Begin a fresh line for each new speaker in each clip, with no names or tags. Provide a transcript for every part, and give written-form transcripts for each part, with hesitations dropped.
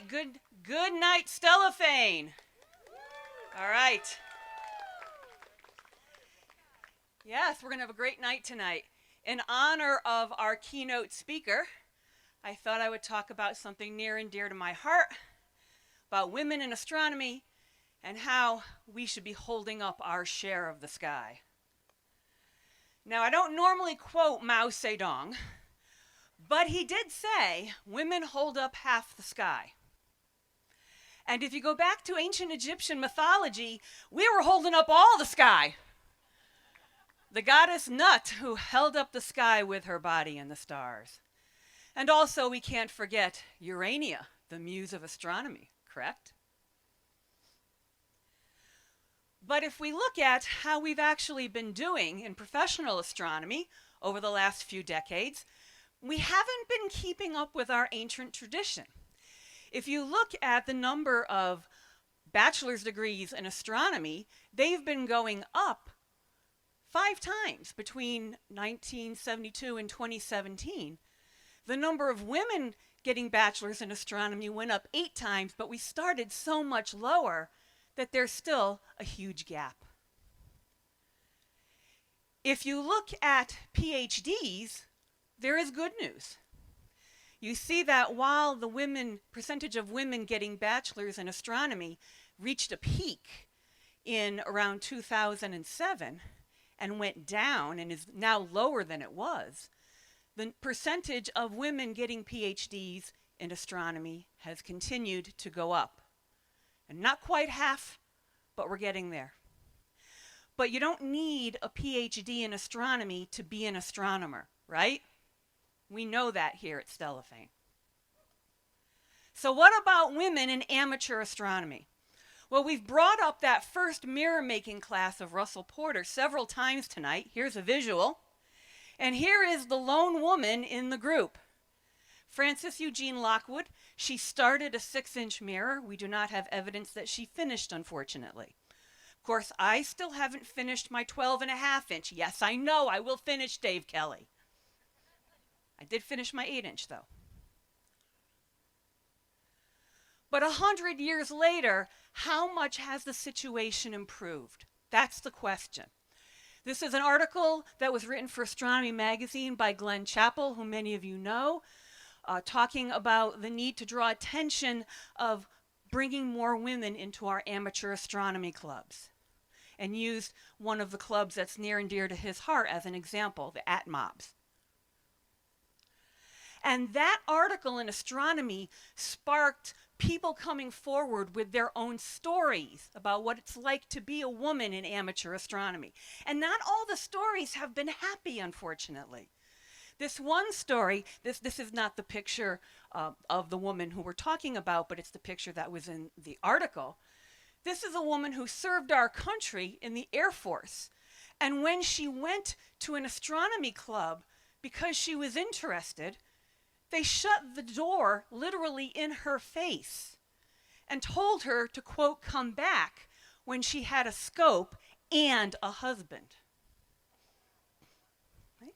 right, good night, Stellafane. All right. Yes, we're going to have a great night tonight. In honor of our keynote speaker, I thought I would talk about something near and dear to my heart, about women in astronomy and how we should be holding up our share of the sky. Now, I don't normally quote Mao Zedong, but he did say, women hold up half the sky. And if you go back to ancient Egyptian mythology, we were holding up all the sky. The goddess Nut, who held up the sky with her body and the stars. And also, we can't forget Urania, the muse of astronomy, correct? But if we look at how we've actually been doing in professional astronomy over the last few decades, we haven't been keeping up with our ancient tradition. If you look at the number of bachelor's degrees in astronomy, they've been going up 5 times between 1972 and 2017. The number of women getting bachelor's in astronomy went up 8 times, but we started so much lower that there's still a huge gap. If you look at PhDs, there is good news. You see that while the percentage of women getting bachelor's in astronomy reached a peak in around 2007 and went down and is now lower than it was, the percentage of women getting PhDs in astronomy has continued to go up. And not quite half, but we're getting there. But you don't need a PhD in astronomy to be an astronomer, right? We know that here at Stellafane. So what about women in amateur astronomy? Well, we've brought up that first mirror-making class of Russell Porter several times tonight. Here's a visual. And here is the lone woman in the group. Frances Eugene Lockwood. She started a 6-inch mirror. We do not have evidence that she finished, unfortunately. Of course, I still haven't finished my 12.5-inch. Yes, I know, I will finish, Dave Kelly. I did finish my 8-inch, though. But 100 years later, how much has the situation improved? That's the question. This is an article that was written for Astronomy Magazine by Glenn Chappell, who many of you know, talking about the need to draw attention of bringing more women into our amateur astronomy clubs, and used one of the clubs that's near and dear to his heart as an example, the ATMOBs. And that article in Astronomy sparked people coming forward with their own stories about what it's like to be a woman in amateur astronomy. And not all the stories have been happy, unfortunately. This one story, this is not the picture of the woman who we're talking about, but it's the picture that was in the article. This is a woman who served our country in the Air Force. And when she went to an astronomy club, because she was interested, they shut the door literally in her face and told her to, quote, come back when she had a scope and a husband. Right?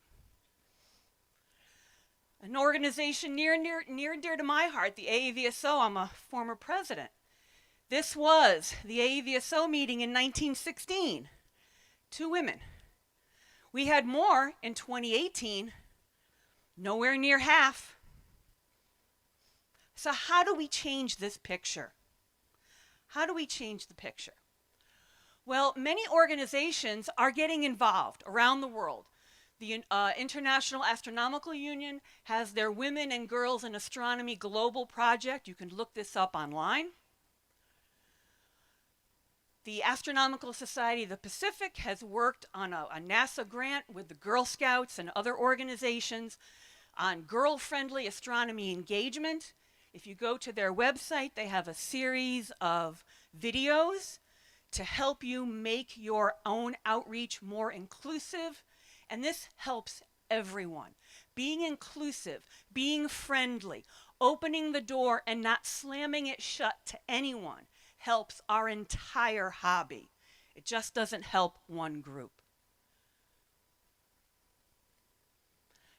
An organization near and dear to my heart, the AAVSO, I'm a former president. This was the AAVSO meeting in 1916. 2 women. We had more in 2018, nowhere near half. So how do we change this picture? How do we change the picture? Well, many organizations are getting involved around the world. The International Astronomical Union has their Women and Girls in Astronomy Global Project. You can look this up online. The Astronomical Society of the Pacific has worked on a NASA grant with the Girl Scouts and other organizations on girl-friendly astronomy engagement. If you go to their website, they have a series of videos to help you make your own outreach more inclusive. And this helps everyone. Being inclusive, being friendly, opening the door and not slamming it shut to anyone helps our entire hobby. It just doesn't help one group.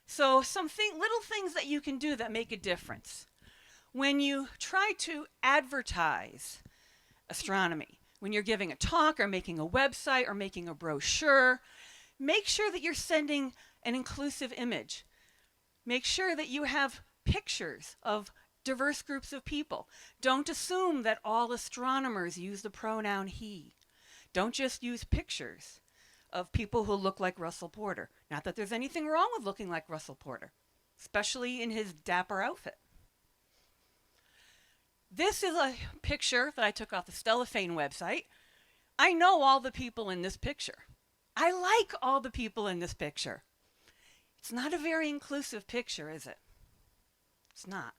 So some little things that you can do that make a difference. when you try to advertise astronomy, when you're giving a talk or making a website or making a brochure, make sure that you're sending an inclusive image. Make sure that you have pictures of diverse groups of people. Don't assume that all astronomers use the pronoun he. Don't just use pictures of people who look like Russell Porter. Not that there's anything wrong with looking like Russell Porter, especially in his dapper outfit. This is a picture that I took off the Stellafane website. I know all the people in this picture. I like all the people in this picture. It's not a very inclusive picture, is it? It's not.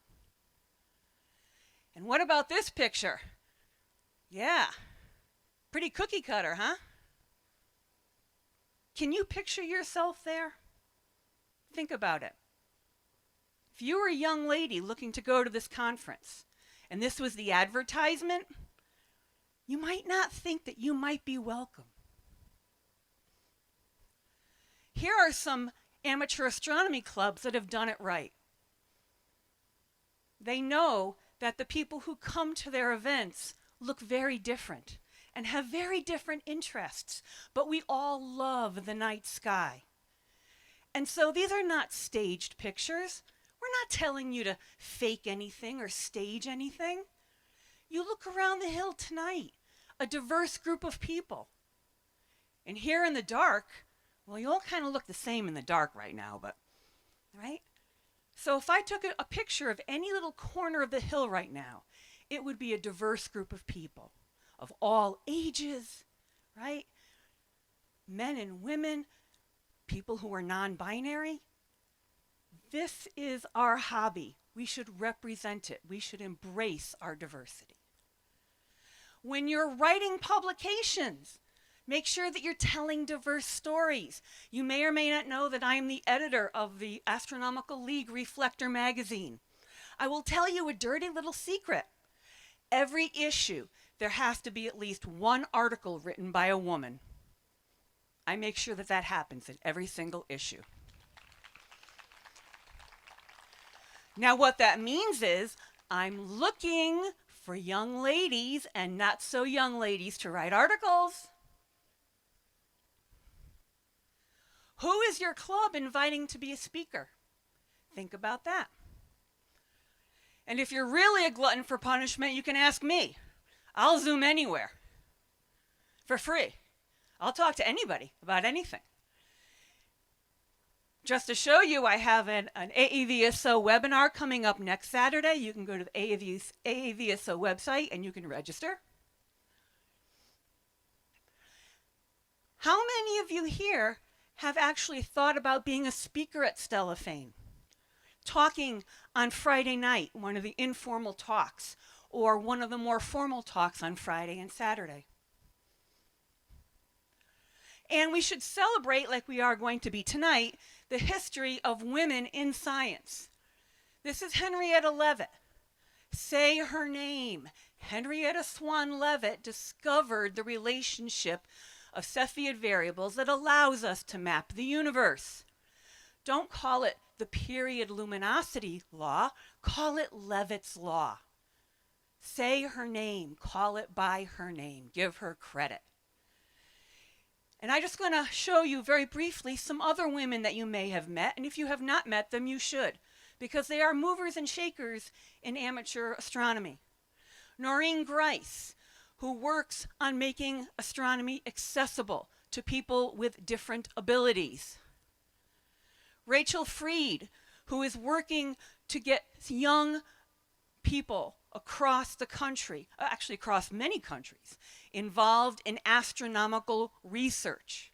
And what about this picture? Yeah, pretty cookie cutter, huh? Can you picture yourself there? Think about it. If you were a young lady looking to go to this conference, and this was the advertisement, you might not think that you might be welcome. Here are some amateur astronomy clubs that have done it right. They know that the people who come to their events look very different and have very different interests, but we all love the night sky. And so these are not staged pictures. We're not telling you to fake anything or stage anything. You look around the hill tonight, a diverse group of people. And here in the dark, well, you all kind of look the same in the dark right now, but, right? So if I took a picture of any little corner of the hill right now, it would be a diverse group of people of all ages, right? Men and women, people who are non-binary. This is our hobby. We should represent it. We should embrace our diversity. When you're writing publications, make sure that you're telling diverse stories. You may or may not know that I am the editor of the Astronomical League Reflector magazine. I will tell you a dirty little secret. Every issue, there has to be at least one article written by a woman. I make sure that that happens in every single issue. Now, what that means is I'm looking for young ladies and not so young ladies to write articles. Who is your club inviting to be a speaker? Think about that. And if you're really a glutton for punishment, you can ask me. I'll Zoom anywhere for free. I'll talk to anybody about anything. Just to show you, I have an AAVSO webinar coming up next Saturday. You can go to the AAVSO website and you can register. How many of you here have actually thought about being a speaker at Stellafane? Talking on Friday night, one of the informal talks, or one of the more formal talks on Friday and Saturday. And we should celebrate, like we are going to be tonight, the history of women in science. This is Henrietta Leavitt. Say her name. Henrietta Swan Leavitt discovered the relationship of Cepheid variables that allows us to map the universe. Don't call it the period luminosity law, call it Leavitt's law. Say her name, call it by her name, give her credit. And I'm just going to show you very briefly some other women that you may have met, and if you have not met them, you should, because they are movers and shakers in amateur astronomy. Noreen Grice, who works on making astronomy accessible to people with different abilities. Rachel Freed, who is working to get young people across the country, actually across many countries, involved in astronomical research.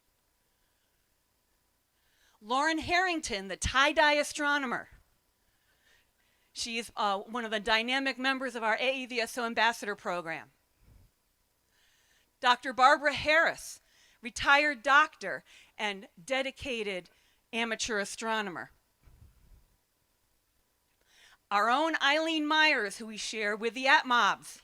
Lauren Harrington, the tie-dye astronomer. She is one of the dynamic members of our AAVSO Ambassador Program. Dr. Barbara Harris, retired doctor and dedicated amateur astronomer. Our own Eileen Myers, who we share with the AtMobs.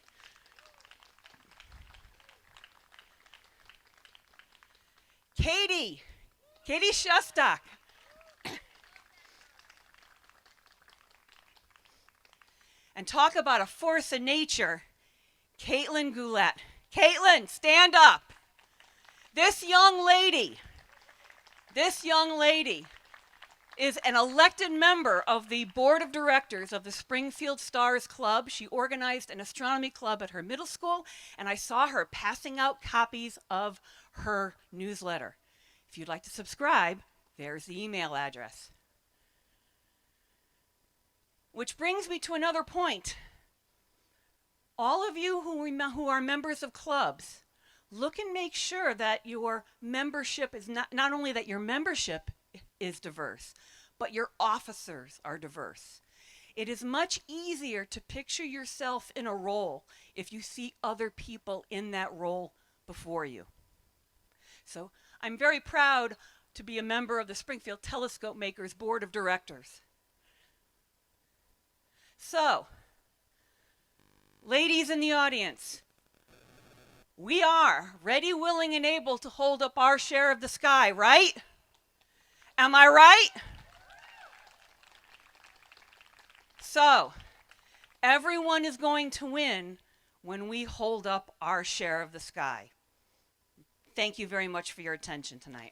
Katie Shostak. And talk about a force of nature, Caitlin Goulet. Caitlin, stand up. This young lady is an elected member of the board of directors of the Springfield Stars Club. She organized an astronomy club at her middle school, and I saw her passing out copies of her newsletter. If you'd like to subscribe, there's the email address. Which brings me to another point. All of you who are members of clubs, look and make sure that your membership is not only that your membership is diverse, but your officers are diverse. It is much easier to picture yourself in a role if you see other people in that role before you. So I'm very proud to be a member of the Springfield Telescope Makers Board of Directors. So, ladies in the audience, we are ready, willing, and able to hold up our share of the sky, right? Am I right? So, everyone is going to win when we hold up our share of the sky. Thank you very much for your attention tonight.